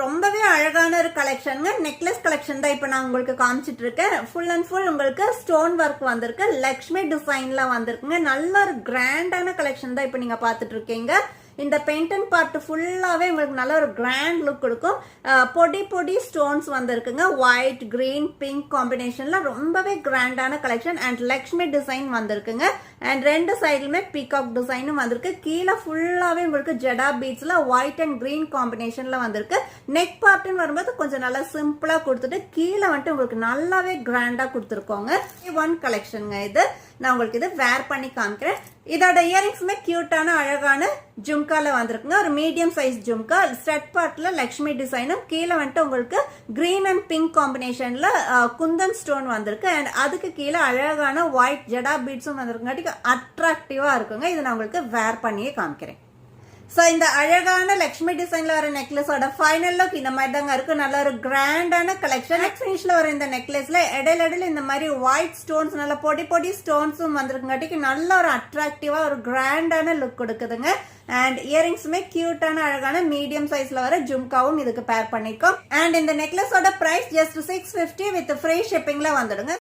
ரொம்பவே அழகான ஒரு கலெக்ஷனுங்க. நெக்லஸ் கலெக்ஷன் தான் இப்ப நான் உங்களுக்கு காமிச்சிட்டு இருக்கேன். ஃபுல் அண்ட் ஃபுல் உங்களுக்கு ஸ்டோன் ஒர்க் வந்திருக்கு. லக்ஷ்மி டிசைன்ல வந்திருக்குங்க. நல்ல ஒரு கிராண்டான கலெக்ஷன் தான் இப்ப நீங்க பாத்துட்டு இருக்கீங்க. இந்த பெயிண்டன் பார்ட் ஃபுல்லாவே உங்களுக்கு நல்ல ஒரு கிராண்ட் லுக் கொடுக்கும். பொடி பொடி ஸ்டோன்ஸ் வந்திருக்குங்க. ஒயிட், கிரீன், பிங்க் காம்பினேஷன்ல ரொம்பவே கிராண்டான கலெக்ஷன். அண்ட் லக்ஷ்மி டிசைன் வந்திருக்குங்க. அண்ட் ரெண்டு சைடுலுமே பீகாக் டிசைனும் வந்திருக்கு. கீழே ஃபுல்லாவே உங்களுக்கு ஜடா பீட்ஸ்ல ஒயிட் அண்ட் கிரீன் காம்பினேஷன்ல வந்திருக்கு. நெக் பார்ட்னு வரும்போது கொஞ்சம் நல்லா சிம்பிளா கொடுத்துட்டு கீழே வந்துட்டு உங்களுக்கு நல்லாவே கிராண்டா கொடுத்துருக்கோங்க. ஒன் கலெக்ஷனுங்க இது. நான் உங்களுக்கு இது வேர் பண்ணி காமிக்கிறேன். இதோட இயரிங்ஸுமே கியூட்டான அழகான ஜும்கால வந்திருக்குங்க. ஒரு மீடியம் சைஸ் ஜும்கா. ஸ்டட் பார்ட்ல லக்ஷ்மி டிசைனும் கீழே வந்துட்டு உங்களுக்கு கிரீன் அண்ட் பிங்க் காம்பினேஷன்ல குந்தன் ஸ்டோன் வந்திருக்கு. அண்ட் அதுக்கு கீழே அழகான ஒயிட் ஜடா பீட்ஸும் வந்திருக்காட்டி அட்ராக்டிவா இருக்குங்க. இது நான் உங்களுக்கு வேர் பண்ணியே காமிக்கிறேன். சோ இந்த அழகான லக்ஷ்மி டிசைன்ல வர நெக்லஸோட ஃபைனல் லுக் இந்த மாதிரி தாங்க இருக்கு. நல்ல ஒரு கிராண்டான கலெக்ஷன். நெக் ஃபினிஷ்ல வர இந்த நெக்லஸ்ல இடையில இந்த மாதிரி ஒயிட் ஸ்டோன்ஸ் நல்ல பொடி பொடி ஸ்டோன்ஸும் வந்திருக்குங்காட்டிக்கு நல்ல ஒரு அட்ராக்டிவா ஒரு கிராண்டான லுக் கொடுக்குதுங்க. அண்ட் இயரிங்ஸுமே கியூட்டான அழகான மீடியம் சைஸ்ல வர ஜும்காவும் இதுக்கு பேர் பண்ணிருக்கோம். அண்ட் இந்த நெக்லஸோட பிரைஸ் ஜஸ்ட் 650 வித் ஃப்ரீ ஷிப்பிங்ல வந்துடுங்க.